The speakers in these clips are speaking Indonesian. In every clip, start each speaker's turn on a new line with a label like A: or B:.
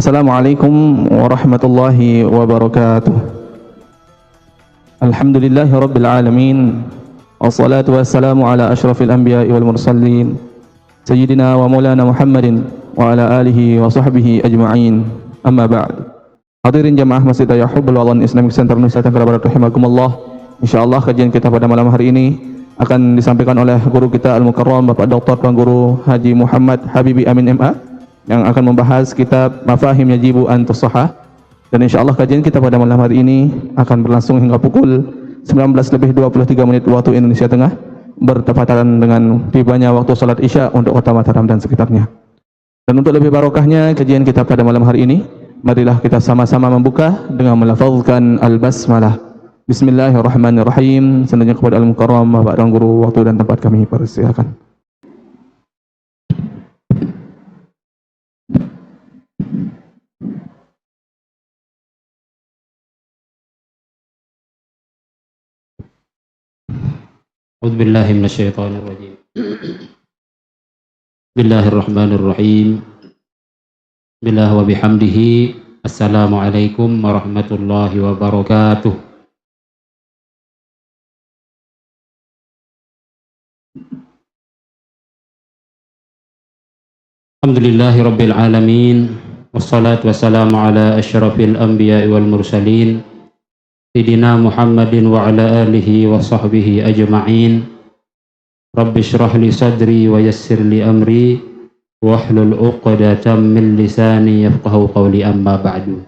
A: Assalamualaikum warahmatullahi wabarakatuh. Alhamdulillahi rabbil alamin. Wassalatu wassalamu ala asyrafil anbiya'i wal mursalin Sayyidina wa maulana Muhammadin wa ala alihi wa sahbihi ajma'in. Amma ba'd. Hadirin jamaah Masjid Ayahubbul Wadhan Islamic Center Nusa Tenggara Barat rahimakumullah. Insyaallah kajian kita pada malam hari ini akan disampaikan oleh guru kita Al-Mukarram Bapak Dr. Tuan Guru Haji Muhammad Habibi Amin MA yang akan membahas kitab Mafahim Yajibu an Tusahhah. Dan insyaallah kajian kita pada malam hari ini akan berlangsung hingga pukul 19:23 waktu Indonesia Tengah, bertepatan dengan tibanya waktu salat Isya untuk kota Mataram dan sekitarnya. Dan untuk lebih barokahnya kajian kita pada malam hari ini, marilah kita sama-sama membuka dengan melafazkan al-basmalah. Bismillahirrahmanirrahim. Selanjutnya kepada Al-Mukarram Bapak dan Guru, waktu dan tempat kami persilakan.
B: A'udzubillahi minasyaitonirrajim. Bismillahirrahmanirrahim. Billah wa bihamdihi. Assalamualaikum warahmatullahi wabarakatuh. Alhamdulillahi rabbil alamin. Wassalatu wassalamu ala asyrafil anbiya'i wal mursalin Sayyidina Muhammadin wa ala alihi wa sahbihi ajma'in. Rabbi shrah li sadri wa yassir li amri wahlul 'uqdatam min lisani yafqahu qawli, amma ba'du.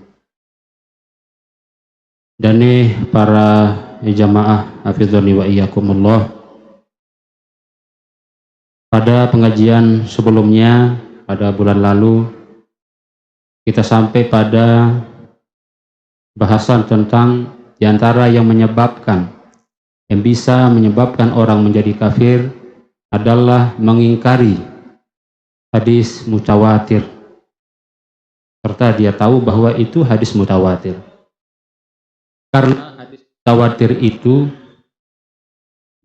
B: Dan para jamaah hafizani wa iyyakumullah, pada pengajian sebelumnya pada bulan lalu kita sampai pada bahasan tentang di antara yang bisa menyebabkan orang menjadi kafir adalah mengingkari hadis mutawatir, serta dia tahu bahwa itu hadis mutawatir. Karena hadis mutawatir itu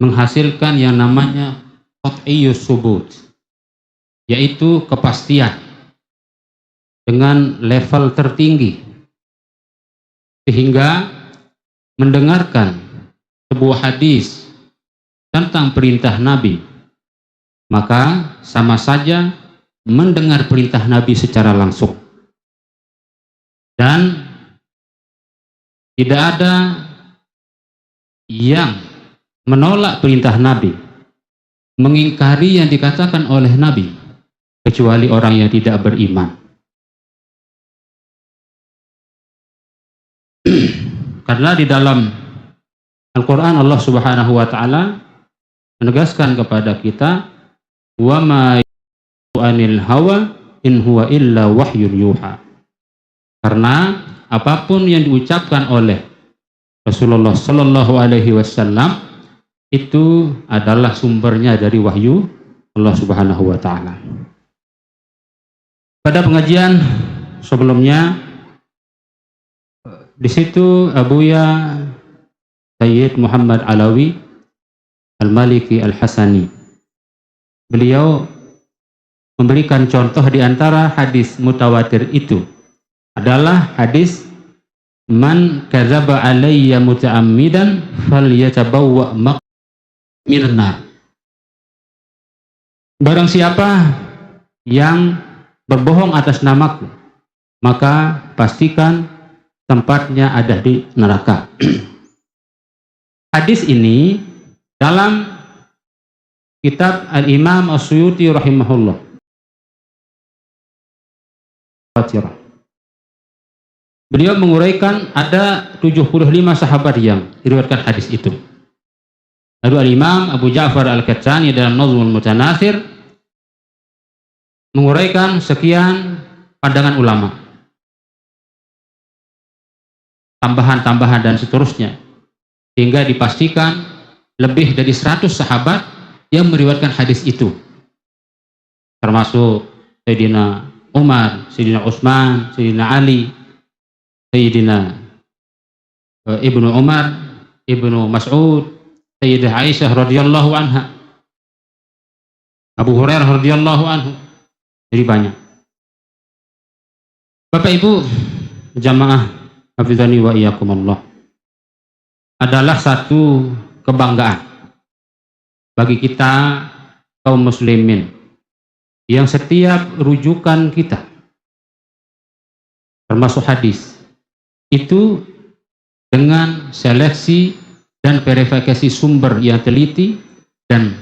B: menghasilkan yang namanya qat'iyyus subut, yaitu kepastian dengan level tertinggi, sehingga mendengarkan sebuah hadis tentang perintah Nabi, maka sama saja mendengar perintah Nabi secara langsung. Dan tidak ada yang menolak perintah Nabi, mengingkari yang dikatakan oleh Nabi, kecuali orang yang tidak beriman. Karena di dalam Al-Quran Allah Subhanahu wa Ta'ala menegaskan kepada kita, wa ma anil hawa in huwa illa wahyun yuha. Karena apapun yang diucapkan oleh Rasulullah Sallallahu Alaihi Wasallam itu adalah sumbernya dari wahyu Allah Subhanahu wa Ta'ala. Pada pengajian sebelumnya, di situ Abuya Sayyid Muhammad Alawi Al-Maliki Al-Hasani, beliau memberikan contoh di antara hadis mutawatir itu adalah hadis man kadzaba alayya muta'ammidan falyatabawwa minan nar. Barang siapa yang berbohong atas namaku, maka pastikan tempatnya ada di neraka. Hadis ini dalam kitab Al-Imam As-Suyuti rahimahullah, beliau menguraikan ada 75 sahabat yang diriwayatkan hadis itu. Lalu Al-Imam Abu Ja'far Al-Katsani dalam Nazmul Mutanatsir menguraikan sekian pandangan ulama, tambahan-tambahan dan seterusnya, sehingga dipastikan lebih dari 100 sahabat yang meriwayatkan hadis itu, termasuk Sayyidina Umar, Sayyidina Utsman, Sayyidina Ali, Sayyidina Ibnu Umar, Ibnu Mas'ud, Sayyidah Aisyah radhiyallahu anha, Abu Hurairah radhiyallahu anhu. Jadi banyak. Bapak Ibu jamaah hafizani wa iyyakumullah, adalah satu kebanggaan bagi kita kaum muslimin yang setiap rujukan kita termasuk hadis itu dengan seleksi dan verifikasi sumber yang teliti dan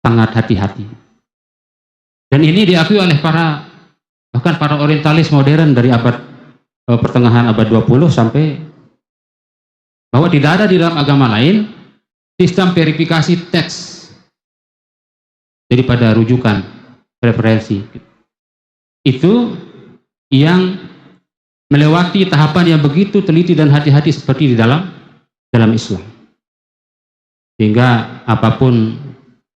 B: sangat hati-hati. Dan ini diakui oleh bahkan para orientalis modern dari abad pertengahan abad 20 sampai bahwa tidak ada di dalam agama lain sistem verifikasi teks daripada rujukan referensi itu yang melewati tahapan yang begitu teliti dan hati-hati seperti di dalam Islam, sehingga apapun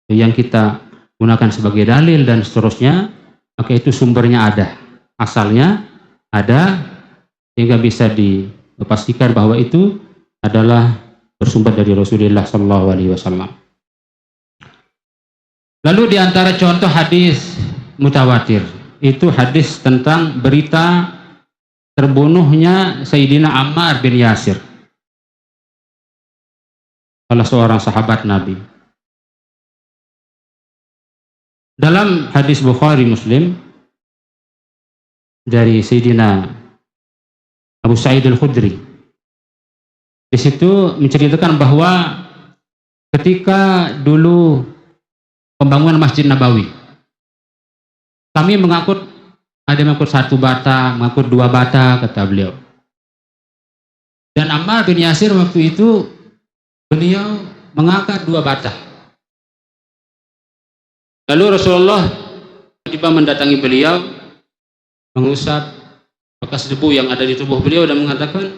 B: yang kita gunakan sebagai dalil dan seterusnya, maka itu sumbernya ada, asalnya ada, sehingga bisa dipastikan bahwa itu adalah bersumber dari Rasulullah SAW. Lalu di antara contoh hadis mutawatir itu hadis tentang berita terbunuhnya Sayyidina Ammar bin Yasir, salah seorang sahabat Nabi. Dalam hadis Bukhari Muslim dari Sayyidina Abu Sa'id Al-Khudri, di situ menceritakan bahwa ketika dulu pembangunan Masjid Nabawi, kami ada mengangkut 1 bata, mengangkut 2 bata, kata beliau. Dan Ammar bin Yasir waktu itu beliau mengangkat 2 bata. Lalu Rasulullah tiba mendatangi beliau, mengusap bekas debu yang ada di tubuh beliau dan mengatakan,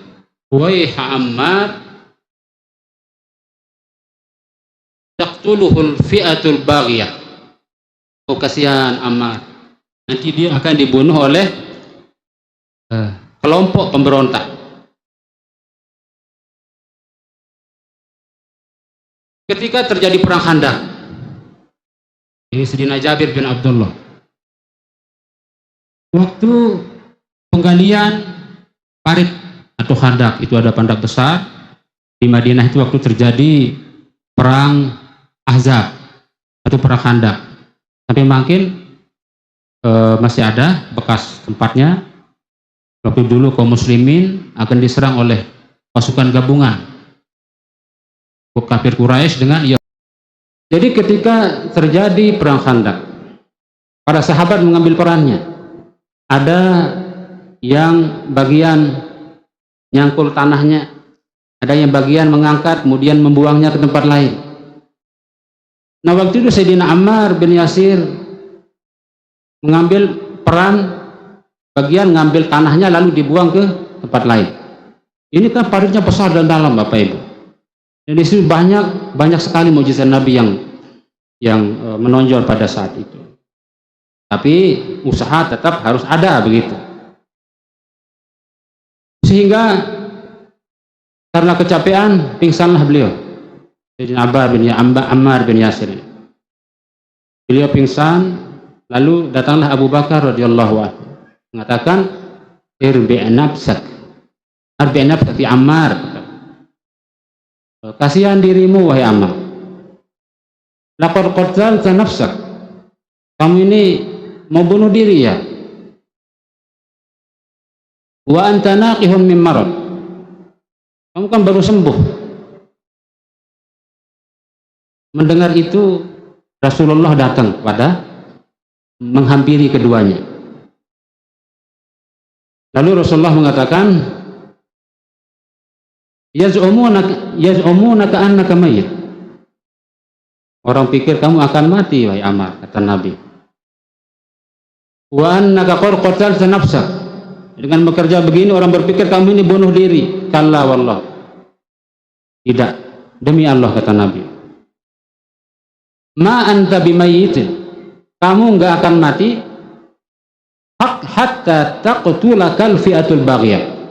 B: "Waiha Ammar, taqtuluhul fi'atul baghiyah." Oh, kasihan Ammar, nanti dia akan dibunuh oleh kelompok pemberontak. Ketika terjadi perang Khandaq, ini Sayyidina Jabir bin Abdullah, waktu penggalian parit atau Khandaq, itu ada pandak besar di Madinah, itu waktu terjadi perang Ahzab atau perang Khandaq, sampai makin masih ada bekas tempatnya. Waktu dulu kaum muslimin akan diserang oleh pasukan gabungan kafir Quraisy dengan Yahudi. Jadi ketika terjadi perang Khandaq, para sahabat mengambil perannya. Ada yang bagian nyangkul tanahnya, ada yang bagian mengangkat kemudian membuangnya ke tempat lain. Nah, waktu itu Sayyidina Ammar bin Yasir mengambil peran bagian ngambil tanahnya lalu dibuang ke tempat lain. Ini kan paritnya besar dan dalam, Bapak Ibu. Dan di situ banyak sekali mukjizat Nabi yang menonjol pada saat itu. Tapi usaha tetap harus ada begitu. Sehingga karena kecapean pingsanlah beliau. Sayyidina Ammar bin Yasir. Beliau pingsan, lalu datanglah Abu Bakar radhiyallahu anhu mengatakan, "Irbi' nafsak fi Ammar." Kasihan dirimu wahai Ammar. Laqad qatalta nafsak. Kamu ini mau bunuh diri ya? Wa anta naqihun min marad. Kamu kan baru sembuh. Mendengar itu Rasulullah datang menghampiri keduanya. Lalu Rasulullah mengatakan, yaz'umunaka annaka mayyit. Orang pikir kamu akan mati wahai Ammar, kata Nabi. Wa annaka qad qatalta nafsak. Dengan bekerja begini orang berpikir kamu ini bunuh diri. Kalla wallah. Tidak, demi Allah, kata Nabi. Ma anta bimayyitin. Kamu enggak akan mati hatta taqtulakal fi'atul baghiyah.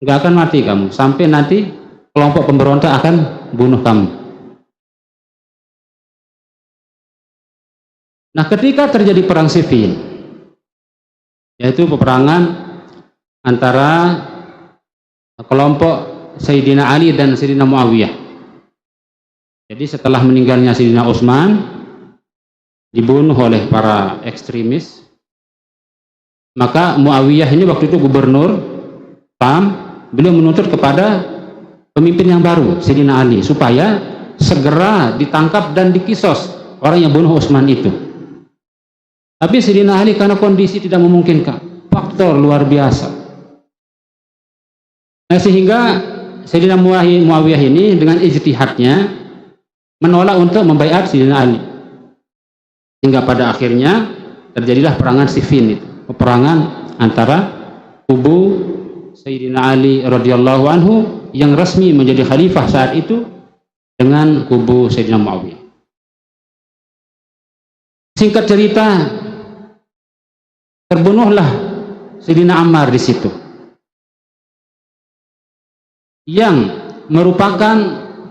B: Enggak akan mati kamu sampai nanti kelompok pemberontak akan bunuh kamu. Nah, ketika terjadi perang sivil, yaitu peperangan antara kelompok Sayyidina Ali dan Sayyidina Muawiyah. Jadi setelah meninggalnya Sayyidina Utsman, dibunuh oleh para ekstremis, maka Muawiyah ini waktu itu gubernur Syam, beliau menuntut kepada pemimpin yang baru, Sayyidina Ali, supaya segera ditangkap dan dikisos orang yang bunuh Utsman itu. Tapi Sayyidina Ali karena kondisi tidak memungkinkan, faktor luar biasa. Nah, sehingga Sayyidina Muawiyah ini dengan ijtihadnya menolak untuk membaiat Sayyidina Ali. Hingga pada akhirnya terjadilah peperangan Siffin itu, peperangan antara kubu Sayyidina Ali radhiyallahu anhu yang resmi menjadi khalifah saat itu dengan kubu Sayyidina Muawiyah. Singkat cerita, terbunuhlah Sayyidina Ammar di situ, yang merupakan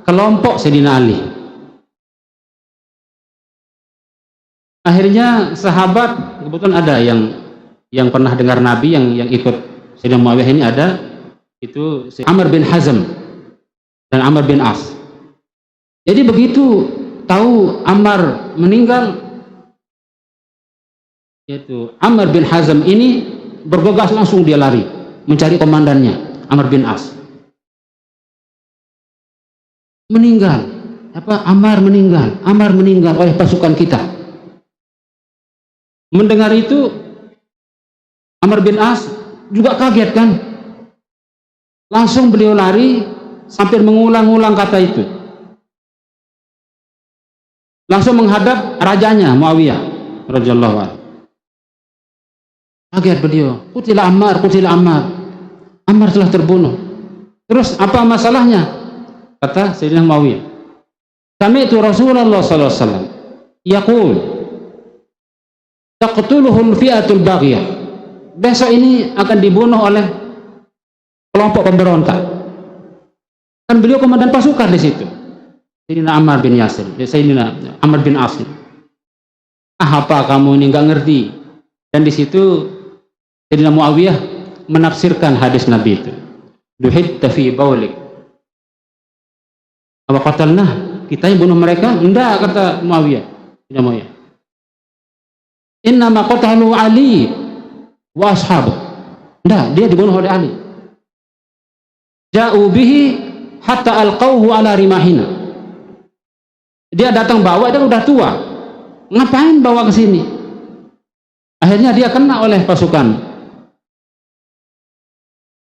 B: kelompok Sayyidina Ali. Akhirnya sahabat, kebetulan ada yang pernah dengar Nabi yang ikut Sayyidina Muawiyah ini, ada itu Amr bin Hazm dan Amr bin As. Jadi begitu tahu Ammar meninggal, yaitu Amr bin Hazm ini bergegas, langsung dia lari mencari komandannya Amr bin As. Meninggal, Ammar meninggal oleh pasukan kita. Mendengar itu Amr bin As juga kaget kan, langsung beliau lari sambil mengulang-ulang kata itu, langsung menghadap rajanya Muawiyah radhiyallahu anhu. Kaget beliau, qutila Ammar, Ammar telah terbunuh. Terus apa masalahnya? Kata Sayyidina Muawiyah, sami'tu Rasulullah sallallahu alaihi wasallam yaqul taqtuluhul fi'atul baghiyah, besok ini akan dibunuh oleh kelompok pemberontak. Kan beliau komandan pasukan di situ, Sayyidina Ammar bin Yasir, Sayyidina Amr bin As. Apa kamu ini nggak ngerti? Dan di situ Sayyidina Muawiyah menafsirkan hadis Nabi itu, duhitta fi baulik wa qatalnah, kita yang bunuh mereka? Enggak, kata Muawiyah. Sayyidina Muawiyah, innama qatalu Ali wa ashabu. Enggak, dia dibunuh oleh Ali. Ja'u bihi hatta alqauhu ala rimahina. Dia datang bawa, dia udah tua. Ngapain bawa ke sini? Akhirnya dia kena oleh pasukan,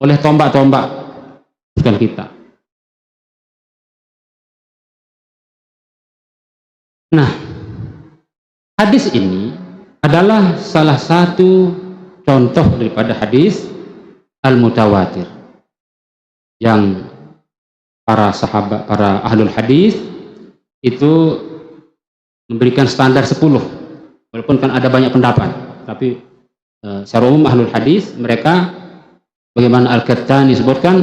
B: oleh tombak-tombak pasukan kita. Nah, hadis ini adalah salah satu contoh daripada hadis al-mutawatir yang para sahabat, para ahlul hadis itu memberikan standar 10, walaupun kan ada banyak pendapat, tapi secara umum ahlul hadis mereka, bagaimana Al-Qahtani disebutkan,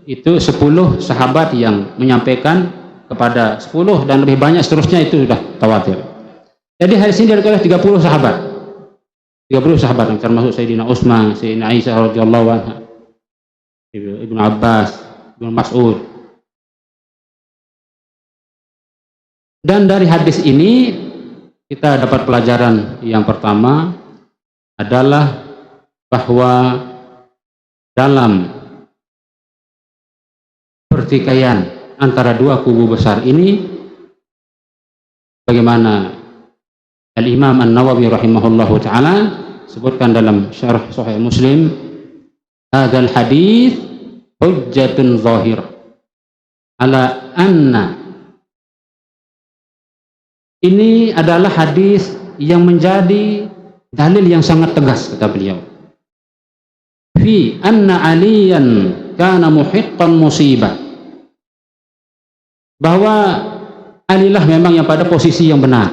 B: itu 10 sahabat yang menyampaikan kepada 10 dan lebih banyak seterusnya, itu sudah tawatir. Jadi hadis ini diriwayatkan oleh 30 sahabat. 30 sahabat yang termasuk Sayyidina Utsman, Sayyidina Aisyah radhiyallahu anha, Ibnu Abbas, Ibnu Mas'ud. Dan dari hadis ini kita dapat pelajaran yang pertama adalah bahwa dalam pertikaian antara dua kubu besar ini, bagaimana Al-Imam An-Nawawi rahimahullahu ta'ala sebutkan dalam syarah Sahih Muslim, hadzal hadits hujjatun zahir ala anna, ini adalah hadis yang menjadi dalil yang sangat tegas, kata beliau, fi anna aliyan kana muhiqqan musibah, bahwa Alilah memang yang pada posisi yang benar.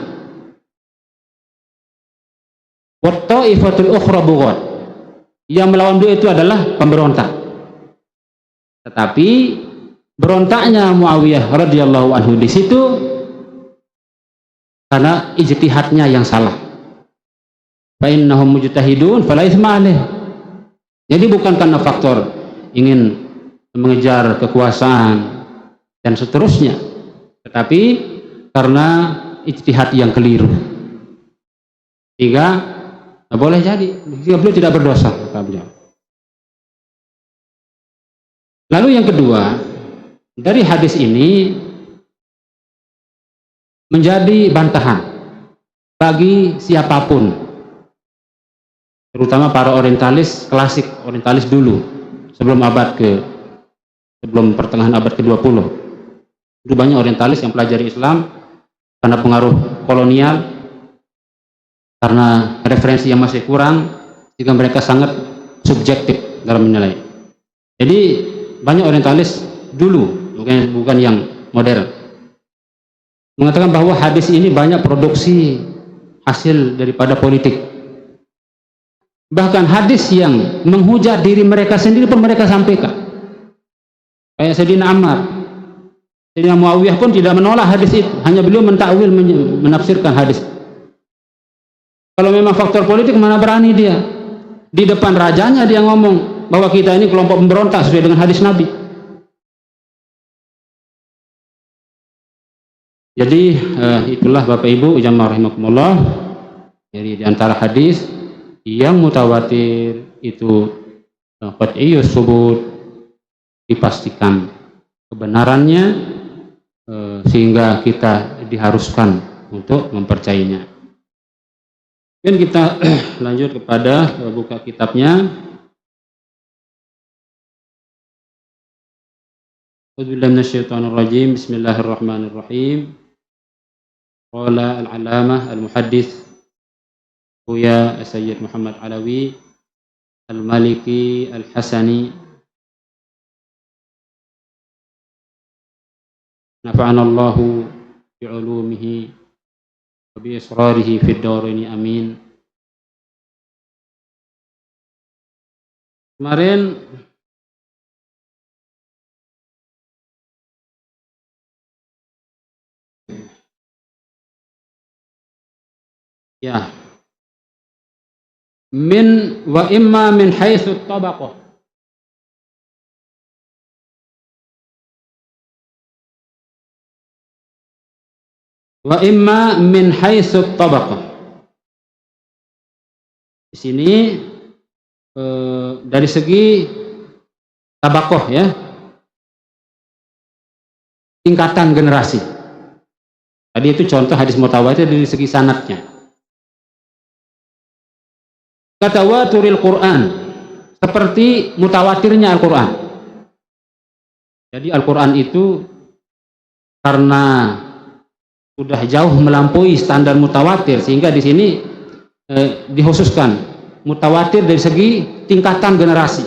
B: Wa ta'ifatul ukhra bughat, yang melawan dia itu adalah pemberontak. Tetapi berontaknya Muawiyah radhiyallahu anhu di situ karena ijtihadnya yang salah. fa innahum mujtahidun fala itsma alaih. Jadi bukan karena faktor ingin mengejar kekuasaan dan seterusnya, tetapi karena ijtihad yang keliru. Sehingga boleh jadi beliau tidak berdosa, kata beliau. Lalu yang kedua, dari hadis ini menjadi bantahan bagi siapapun, terutama para orientalis klasik, orientalis dulu, sebelum pertengahan abad ke-20. Itu banyak orientalis yang pelajari Islam karena pengaruh kolonial, karena referensi yang masih kurang, sehingga mereka sangat subjektif dalam menilai. Jadi banyak orientalis dulu, bukan yang modern, mengatakan bahwa hadis ini banyak produksi hasil daripada politik. Bahkan hadis yang menghujat diri mereka sendiri pun mereka sampaikan. Kayak Sayyidina Ammar, Sayyidina Muawiyah pun tidak menolak hadis itu, hanya beliau mentakwil, menafsirkan hadis. Kalau memang faktor politik, mana berani dia di depan rajanya dia ngomong bahwa kita ini kelompok pemberontak sesuai dengan hadis Nabi. Jadi itulah Bapak Ibu jamaah rahimakumullah. Jadi di antara hadis yang mutawatir itu qat'iyyus subut, dipastikan kebenarannya, sehingga kita diharuskan untuk mempercayainya. Dan kita lanjut kepada buka kitabnya. A'udzubillahi minasyaitonir rajim. Bismillahirrahmanirrahim. Qala al-'allamah al-muhaddits Buya Sayyid Muhammad Alawi Al-Maliki Al-Hasani, nafa'ana Allahu bi'ulumihi wa bi'israrihi fid dharaini amin. Kemarin ya, min wa imma min haitsu tabaqah. Wa imma min haitsu tabaqah. Di sini dari segi tabaqah ya, tingkatan generasi. Tadi itu contoh hadis mutawatir dari segi sanadnya. Katawaturil Quran, seperti mutawatirnya Al-Quran. Jadi Al-Quran itu karena sudah jauh melampaui standar mutawatir, sehingga di sini dikhususkan mutawatir dari segi tingkatan generasi.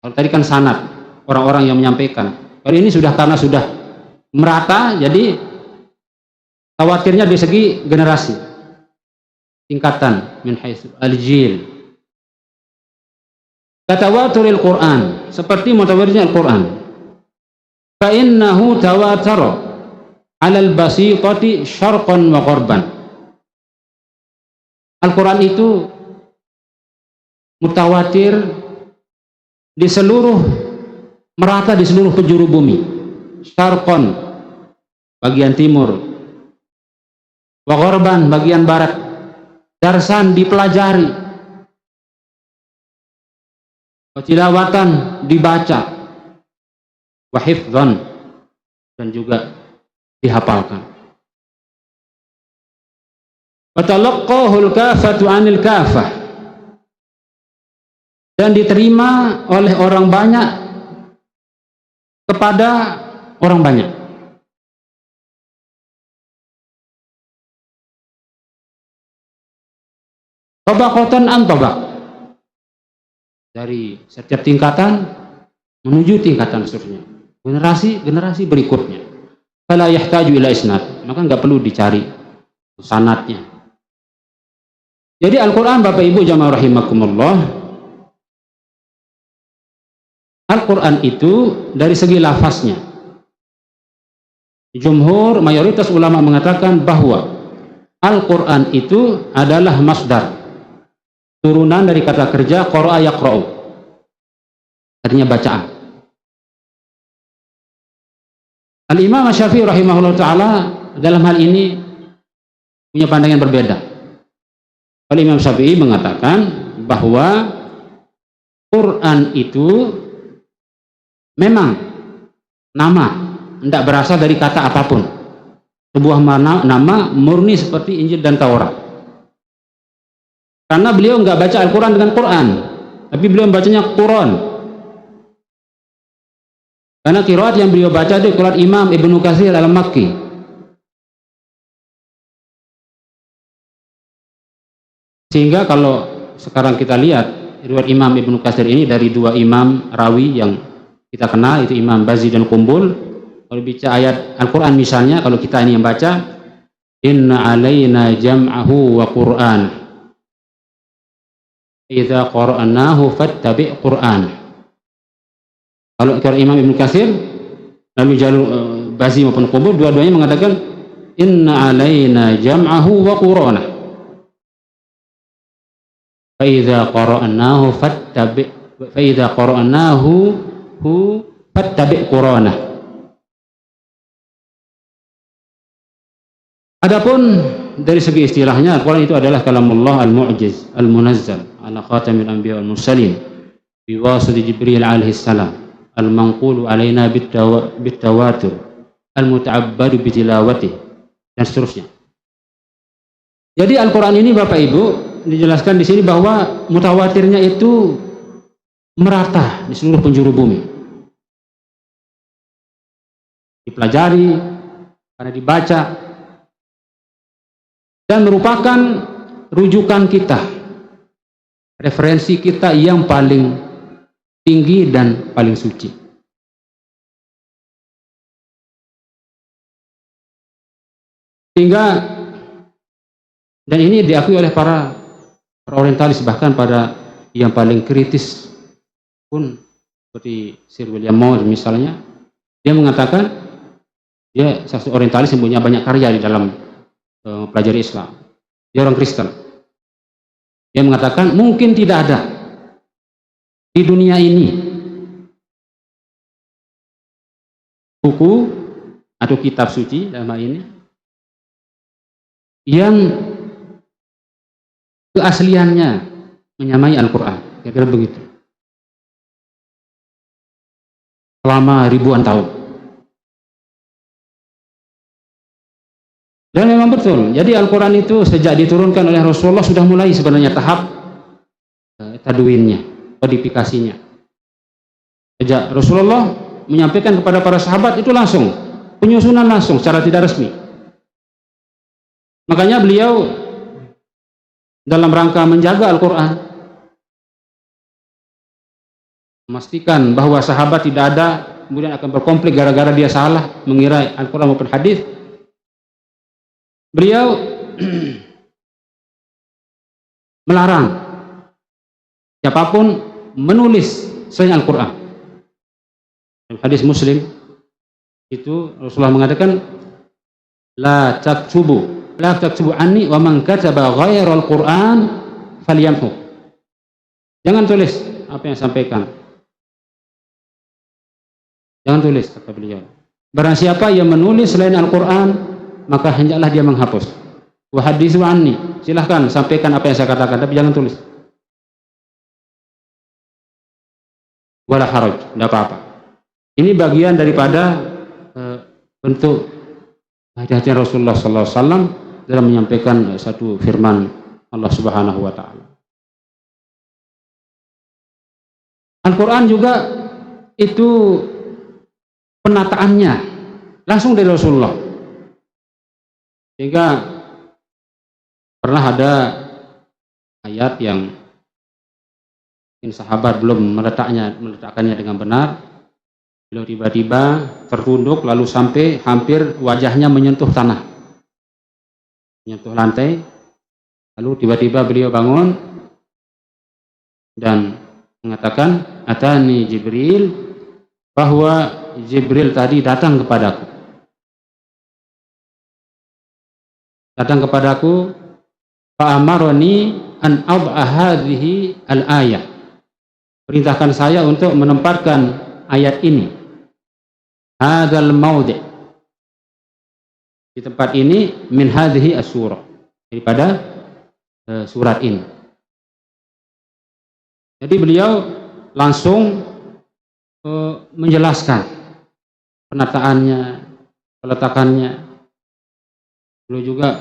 B: Kalau tadi kan sanad, orang-orang yang menyampaikan. Kalau ini sudah karena sudah merata, jadi tawatirnya dari segi generasi. Tingkatan min haitsu al-jil. Katawaturil Quran, seperti mutawatirnya Al-Quran. Fa innahu tawatara 'alal basitati syarqan wa gharban. Al-Quran itu mutawatir di seluruh, merata di seluruh penjuru bumi. Syarqan bagian timur, wa gharban bagian barat. Darsan dipelajari, tilawatan dibaca, wa hifdzan dan juga dihafalkan. Wa talaqqahul kafatu 'anil kafah, dan diterima oleh orang banyak kepada orang banyak. Tabaqatan an tabaq, dari setiap tingkatan menuju tingkatan seterusnya, generasi berikutnya. Fala yahtaju ila isnad, maka nggak perlu dicari sanadnya. Jadi Al-Quran, Bapak Ibu jamaah rahimakumullah, Al-Quran itu dari segi lafaznya, jumhur mayoritas ulama mengatakan bahwa Al-Quran itu adalah masdar, turunan dari kata kerja qara'a yaqra'u, artinya bacaan. Al-Imam Syafi'i rahimahullah ta'ala dalam hal ini punya pandangan berbeda. Al-Imam Syafi'i mengatakan bahwa Quran itu memang nama, tidak berasal dari kata apapun. Sebuah nama murni seperti Injil dan Taurat. Karena beliau nggak baca Al-Quran dengan Quran, tapi beliau bacanya Quran. Karena qiraat yang beliau baca itu qiraat Imam Ibnu Katsir al-Makki. Sehingga kalau sekarang kita lihat riwayat Imam Ibnu Katsir ini dari dua imam rawi yang kita kenal, itu Imam Bazi dan Qumbul. Kalau bicara ayat Al-Quran misalnya, kalau kita ini yang baca, inna alaina jam'ahu wa Qur'an, idza qara'nahu fattabi' Qur'an. Kalau Imam Ibnu Katsir, lalu jalur Bazi maupun Qumbul, dua-duanya mengatakan inna alaina jam'ahu wa Qur'ana, fa idza qara'nahu fattabi' Qur'ana. Adapun dari segi istilahnya, Al-Quran itu adalah kalamullah al-mu'jiz al-munazzal ala khatamil anbiya wal mursalin biwasiti Jibril alaihi salam al-manqulu alaina bitawatur al-muta'abbadu bitilawati, dan seterusnya. Jadi Al-Quran ini Bapak Ibu dijelaskan di sini bahwa mutawatirnya itu merata di seluruh penjuru bumi, dipelajari karena dibaca, dan merupakan rujukan kita, referensi kita yang paling tinggi dan paling suci. Sehingga, dan ini diakui oleh para orientalis, bahkan pada yang paling kritis pun seperti Sir William Moore misalnya, dia mengatakan dia satu orientalis yang punya banyak karya di dalam pelajari Islam. Dia orang Kristen. Dia mengatakan mungkin tidak ada di dunia ini buku atau kitab suci dalam hal ini yang keasliannya menyamai Al-Quran. Kira-kira begitu. Selama ribuan tahun. Dan memang betul. Jadi Al-Quran itu sejak diturunkan oleh Rasulullah sudah mulai sebenarnya tahap tadwinnya, kodifikasinya. Sejak Rasulullah menyampaikan kepada para sahabat itu langsung, penyusunan langsung secara tidak resmi. Makanya beliau dalam rangka menjaga Al-Quran, memastikan bahwa sahabat tidak ada kemudian akan berkonflik gara-gara dia salah mengira Al-Quran maupun hadis. Beliau melarang siapapun menulis selain Al-Quran. Dalam hadis Muslim itu Rasulullah mengatakan la taktubu anni wa man kataba ghairal Quran falyamhu. Jangan tulis apa yang sampaikan. Jangan tulis, kata beliau. Barang siapa yang menulis selain Al-Quran, maka hendaklah dia menghapus. Wa hadithu anni, silahkan sampaikan apa yang saya katakan, tapi jangan tulis. Wala haraj, tidak apa-apa. Ini bagian daripada bentuk hati-hati Rasulullah SAW dalam menyampaikan satu firman Allah Subhanahu wa Ta'ala. Al-Quran juga itu penataannya langsung dari Rasulullah. Sehingga pernah ada ayat yang mungkin sahabat belum meletakkannya dengan benar. Beliau tiba-tiba tertunduk lalu sampai hampir wajahnya menyentuh tanah, menyentuh lantai. Lalu tiba-tiba beliau bangun dan mengatakan, atani Jibril, bahwa Jibril tadi datang kepadaku. datang kepadaku, fa'amaroni an ad'a hadhihi al-ayah. Perintahkan saya untuk menempatkan ayat ini. Hadzal maudhi'. Di tempat ini min hadhihi as-surah. Daripada surat ini. Jadi beliau langsung menjelaskan penataannya, peletakannya. Beliau juga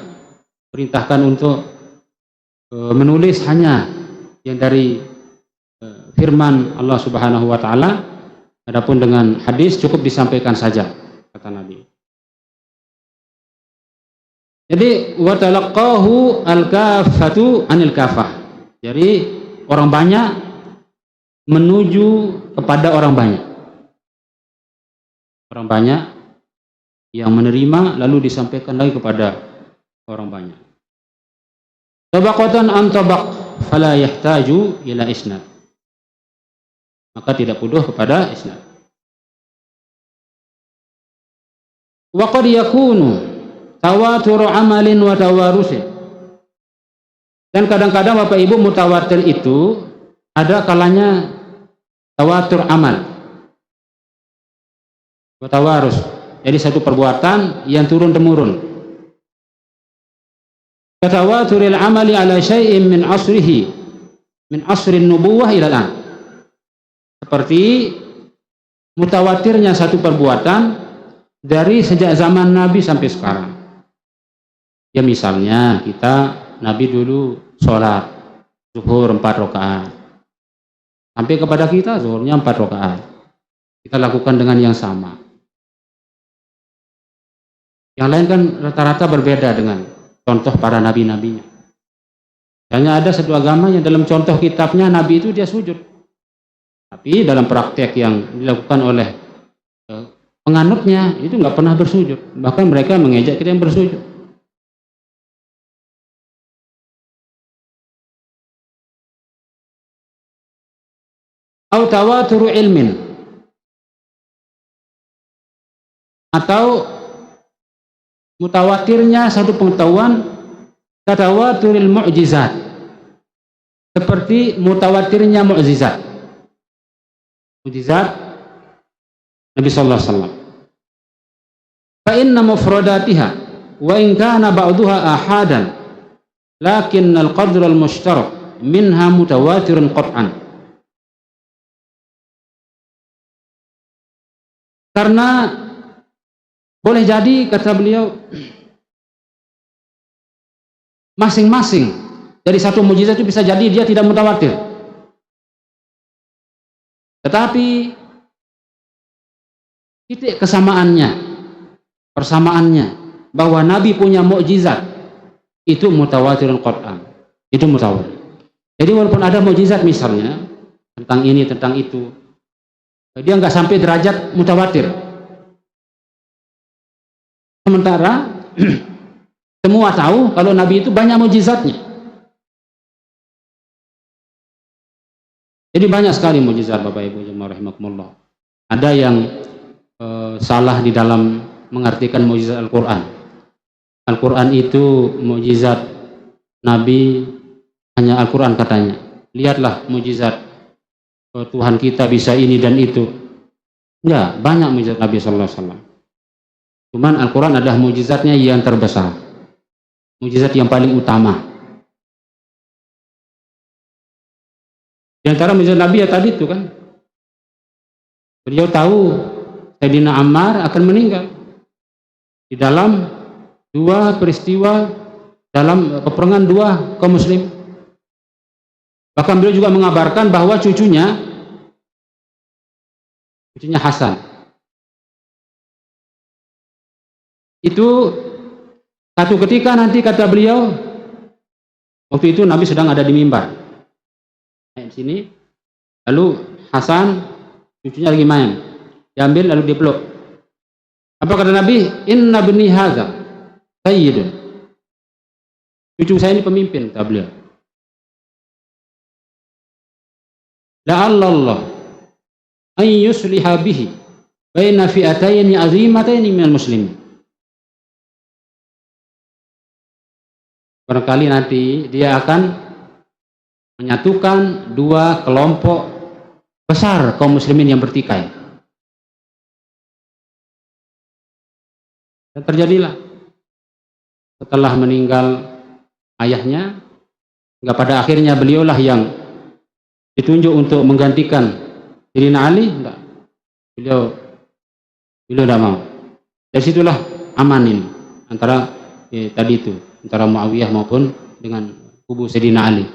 B: perintahkan untuk menulis hanya yang dari firman Allah Subhanahu wa taala. Adapun dengan hadis cukup disampaikan saja, kata Nabi. Jadi wa talaqahu al-kaffatu anil kafah. Jadi orang banyak menuju kepada orang banyak. Orang banyak yang menerima lalu disampaikan lagi kepada orang banyak. Tabaqatan an tabaq fala yahtaju ila isnad. Maka tidak butuh kepada isnad. Wa qad yakunu tawatur amalin wa tawarusin. Dan kadang-kadang Bapak Ibu mutawatir itu ada kalanya tawatur amal wa tawarus. Jadi satu perbuatan yang turun temurun. Katawaturil amali ala syai'in min asrihi min asrin nubuwah ila al-an. Seperti mutawatirnya satu perbuatan dari sejak zaman Nabi sampai sekarang. Ya misalnya Nabi dulu sholat zuhur 4 rakaat. Sampai kepada kita zuhurnya 4 rakaat. Kita lakukan dengan yang sama. Yang lain kan rata-rata berbeda dengan contoh para nabi-nabinya. Hanya ada satu agama yang dalam contoh kitabnya Nabi itu dia sujud. Tapi dalam praktek yang dilakukan oleh penganutnya itu nggak pernah bersujud. Bahkan mereka mengejek kita yang bersujud. Au tawaturu ilmin, atau mutawatirnya satu pengetahuan, katawaturil mu'jizat, seperti mutawatirnya mukjizat. Mukjizat Nabi sallallahu alaihi wasallam. Fa inna mufradatiha wa in kana ba'daha ahadan lakin al-qadr al-mushtarak minha mutawatirun qat'an. Karena boleh jadi, kata beliau, masing-masing dari satu mukjizat itu bisa jadi dia tidak mutawatir. Tetapi titik kesamaannya, persamaannya, bahwa Nabi punya mukjizat itu mutawatirun qat'an. Itu mutawatir. Jadi walaupun ada mukjizat misalnya tentang ini, tentang itu, dia nggak sampai derajat mutawatir. Sementara semua tahu kalau Nabi itu banyak mukjizatnya. Jadi banyak sekali mukjizat Bapak Ibu jemaah rahimakumullah. Ada yang salah di dalam mengartikan mukjizat Al-Quran. Al-Quran itu mukjizat Nabi, hanya Al-Quran katanya. Lihatlah mukjizat Tuhan kita bisa ini dan itu. Ya, banyak mukjizat Nabi sallallahu alaihi wasallam. Cuman Al-Quran adalah mukjizatnya yang terbesar, mukjizat yang paling utama. Di antara mukjizat Nabi ya tadi itu kan, beliau tahu Sayyidina Ammar akan meninggal di dalam dua peristiwa dalam peperangan dua kaum muslim. Bahkan beliau juga mengabarkan bahwa cucunya Hasan itu satu ketika nanti, kata beliau, waktu itu Nabi sedang ada di mimbar di sini, lalu Hasan cucunya lagi main, diambil lalu dipeluk. Apa kata Nabi? Inna bni hadza sayyidun, cucu saya ini pemimpin, kata beliau. La'allallah an yusliha bihi baina fi'atayn azimatayn minal muslimin. barangkali nanti dia akan menyatukan dua kelompok besar kaum muslimin yang bertikai. Dan terjadilah setelah meninggal ayahnya, hingga pada akhirnya beliaulah yang ditunjuk untuk menggantikan Sayyidina Ali. Enggak, beliau tidak mau. Dari situlah aman ini antara tadi itu, antara Muawiyah maupun dengan kubu Sayyidina Ali.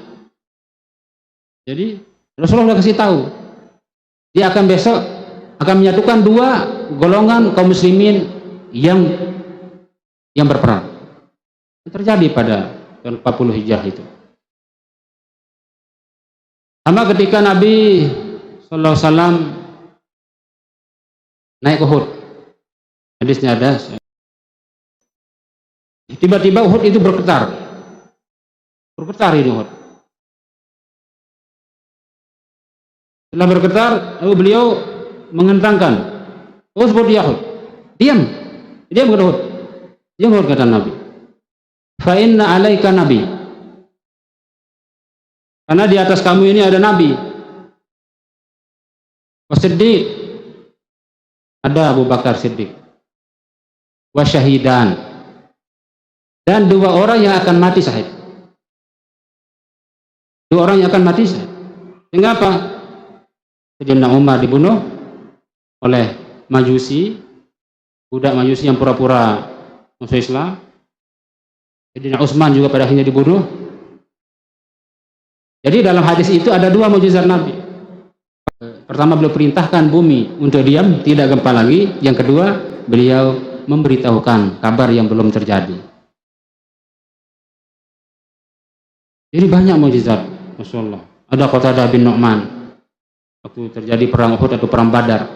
B: Jadi Rasulullah sudah kasih tahu, dia akan besok akan menyatukan dua golongan kaum muslimin yang berperang. Terjadi pada tahun 40 Hijrah itu. Sama ketika Nabi sallallahu alaihi wasallam naik Uhud. Hadisnya ada. Tiba-tiba Uhud itu bergetar. Bergetar ini Uhud. Setelah bergetar, lalu beliau mengentangkan, "Usbud ya Uhud." Diam. Diam kata Uhud. Diam Uhud, kata Nabi. Fa inna alaika nabi. Karena di atas kamu ini ada nabi. Wasiddiq, ada Abu Bakar Siddiq. Wasyahidan, dan dua orang yang akan mati syahid. Dua orang yang akan mati syahid. Sehingga apa? Sayyidina Umar dibunuh oleh Majusi, budak Majusi yang pura-pura masuk Islam. Sayyidina Utsman juga pada akhirnya dibunuh. Jadi dalam hadis itu ada dua mukjizat Nabi. Pertama, beliau perintahkan bumi untuk diam, tidak gempa lagi. Yang kedua, beliau memberitahukan kabar yang belum terjadi. Jadi banyak mukjizat Rasulullah. Ada Qatadah bin Nu'man waktu terjadi perang Uhud atau perang Badar,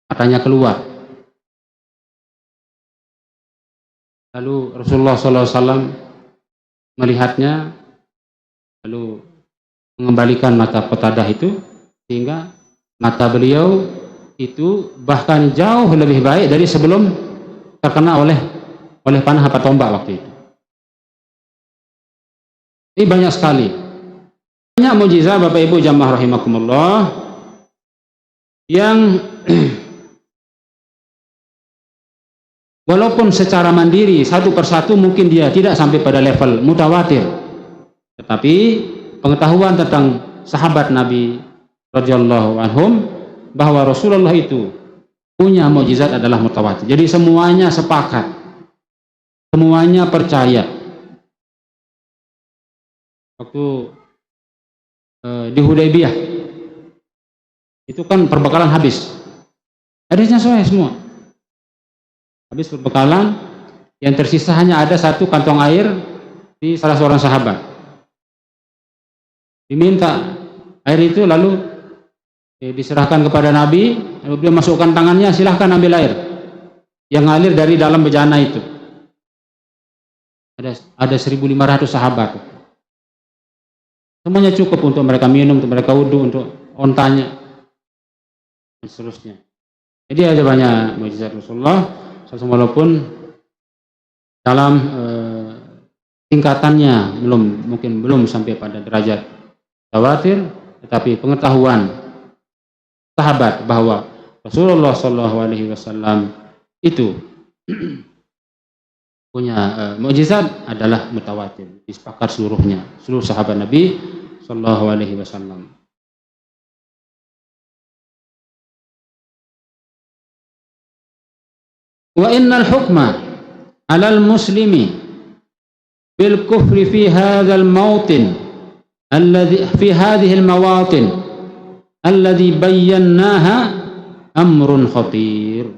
B: matanya keluar. Lalu Rasulullah SAW melihatnya, lalu mengembalikan mata Qatadah itu, sehingga mata beliau itu bahkan jauh lebih baik dari sebelum terkena oleh panah apa tombak waktu itu. Ini banyak sekali. Banyak mukjizat Bapak Ibu jamaah rahimakumullah yang walaupun secara mandiri satu persatu mungkin dia tidak sampai pada level mutawatir, tetapi pengetahuan tentang sahabat Nabi radhiyallahu anhum bahwa Rasulullah itu punya mukjizat adalah mutawatir. Jadi semuanya sepakat, semuanya percaya. Waktu di Hudaybiyah itu kan perbekalan habis, hadisnya sesuai semua. Habis perbekalan, yang tersisa hanya ada satu kantong air di salah seorang sahabat. Diminta air itu, lalu diserahkan kepada Nabi, lalu beliau masukkan tangannya, silahkan ambil air yang ngalir dari dalam bejana itu. Ada 1.500 sahabat. Semuanya cukup untuk mereka minum, untuk mereka wudhu, untuk ontanya, dan seterusnya. Jadi ada banyak mukjizat Rasulullah. Walaupun dalam tingkatannya mungkin belum sampai pada derajat tawatir, tetapi pengetahuan sahabat bahwa Rasulullah SAW itu punya mukjizat adalah mutawatir, disepakati seluruhnya, seluruh sahabat Nabi SAW. Wa innal hukma 'alal muslimi bil kufri fi hadzal mawtin alladhi fi hadhihi al mawatin alladhi bayyanaha amrun khatir,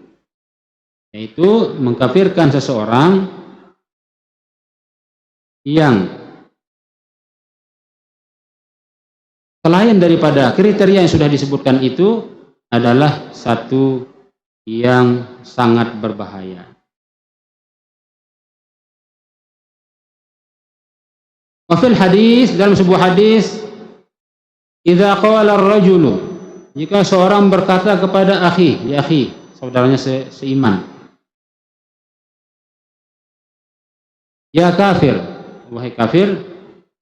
B: yaitu mengkafirkan seseorang yang selain daripada kriteria yang sudah disebutkan itu adalah satu yang sangat berbahaya. Wafil hadis, dalam sebuah hadis, idza qala ar-rajulu, jika seorang berkata kepada akhi, ya akhi, saudaranya seiman, ya kafir, wahai kafir,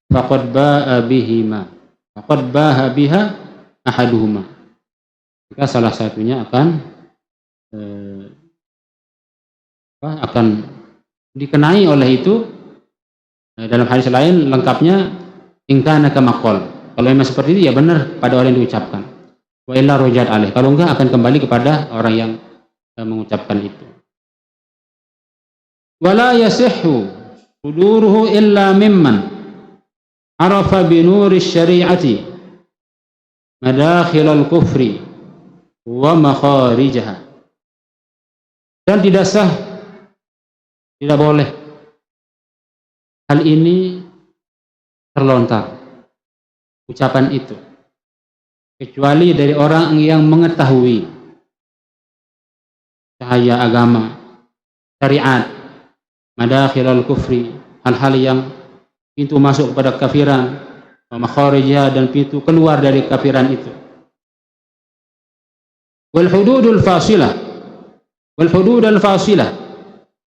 B: faqad ba'a bihima, faqad ba'a biha ahaduhuma, maka salah satunya akan dikenai oleh itu. Dalam hadis lain lengkapnya, in kana kama qala, kalau memang seperti itu ya benar pada orang yang diucapkan, wa illa rujat alaih, kalau enggak akan kembali kepada orang yang mengucapkan itu. Wala yasihhu suduruhu illa mimman arafa bi nuri syari'ati madakhilal kufri wa makharijaha, dan tidak sah, tidak boleh hal ini terlontar, ucapan itu, kecuali dari orang yang mengetahui cahaya agama, syariat, madakhilal kufri, hal-hal yang pintu masuk kepada kafiran, makharijah, dan pintu keluar dari kafiran itu. Wal hududul fasilah, wal hududul fasilah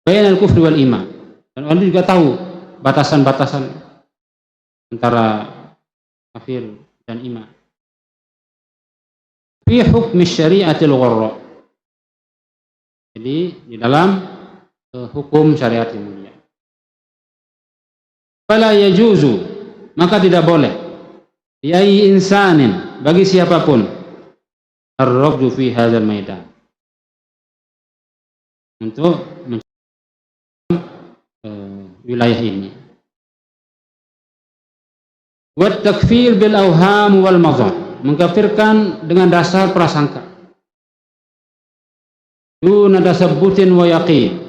B: bainal kufri wal iman, dan orang juga tahu batasan-batasan antara kafir dan iman. Fi hukmi syariatil gharra, jadi di dalam hukum syariat yang mulia. Fala yajuzu, maka tidak boleh, yai insanin, bagi siapapun, ar-rabdu fi hadzal maidan, untuk wilayah ini. Wa takfir bil awham wal madhan, mengkafirkan dengan dasar prasangka, duna tasabbutin wa yaqin,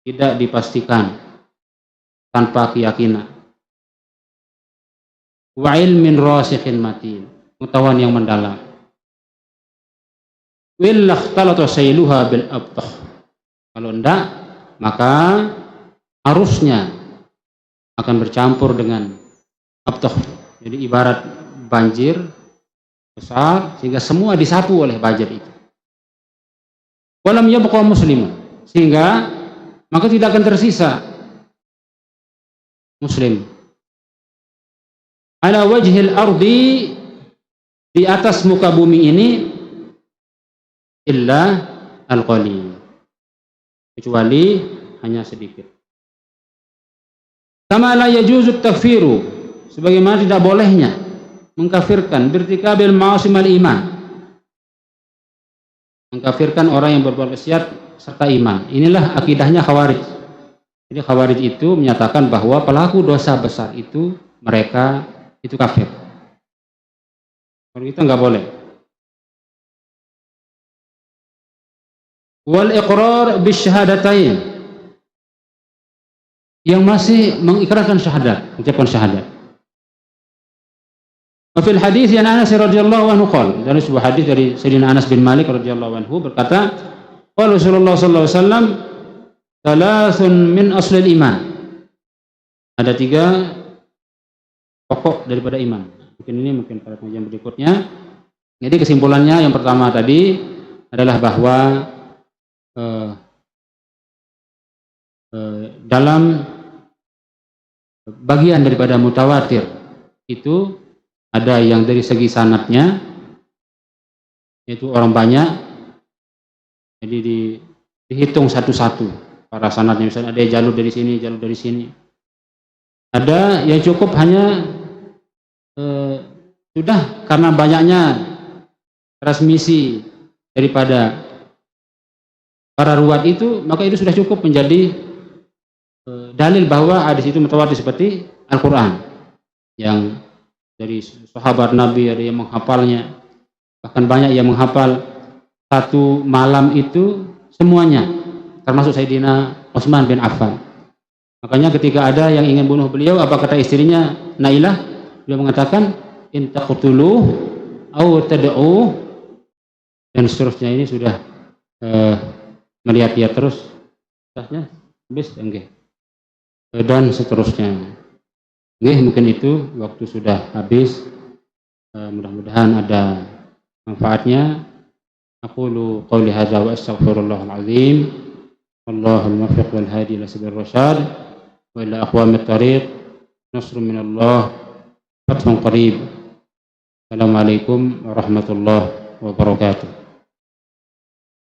B: tidak dipastikan, tanpa keyakinan. Wa ilmin rasikhin matin, pengetahuan yang mendalam. Willa ikhtalata sailuha bil abtah, kalau enggak maka arusnya akan bercampur dengan abtah, jadi ibarat banjir besar sehingga semua disapu oleh banjir itu. Walam yabqa muslimun, sehingga maka tidak akan tersisa muslim ala wajhil ardi, di atas muka bumi ini, illa al-qalil, kecuali hanya sedikit. Kama la yajuzu takfiru, sebagaimana tidak bolehnya mengkafirkan birtikabil ma'asim al-iman, mengkafirkan orang yang berbuat maksiat serta iman. Inilah akidahnya Khawarij. Jadi Khawarij itu menyatakan bahwa pelaku dosa besar itu, mereka itu kafir. Kalau kita nggak boleh. Wal iqrar bisyahadatain, yang masih mengikrarkan syahadat, mengucapkan syahadat. Wa fil hadits yang Anas radhiyallahu anhu qala, dari sebuah hadis dari Sayyidina Anas bin Malik radhiyallahu anhu berkata, qala Rasulullah sallallahu alaihi wasallam, thalathun min aslil iman, ada 3 pokok daripada iman. Mungkin pada pengajian berikutnya. Jadi kesimpulannya yang pertama tadi adalah bahwa dalam bagian daripada mutawatir itu ada yang dari segi sanadnya, yaitu orang banyak, jadi dihitung satu-satu para sanadnya, misalnya ada jalur dari sini, jalur dari sini. Ada yang cukup hanya sudah karena banyaknya transmisi daripada para ruwat itu, maka itu sudah cukup menjadi dalil bahwa hadis itu mutawatir seperti Al-Quran, yang dari sahabat Nabi ada yang menghafalnya, bahkan banyak yang menghafal satu malam itu semuanya, termasuk Sayyidina Utsman bin Affan. Makanya ketika ada yang ingin bunuh beliau, apa kata istrinya Nailah? Beliau mengatakan, in taqtuluh au tad'u, dan seterusnya. Ini sudah melihat-lihat terus, habis enggak, dan seterusnya. Mungkin itu waktu sudah habis. Mudah-mudahan ada manfaatnya. Aqulu qawli hadza wa astaghfirullahal azim. Wallahul muwaffiq wal hadi ila sabilir rasyad. wa ila aqwamit thariq, nasrun minallah, fathun qarib. Assalamualaikum warahmatullahi wabarakatuh.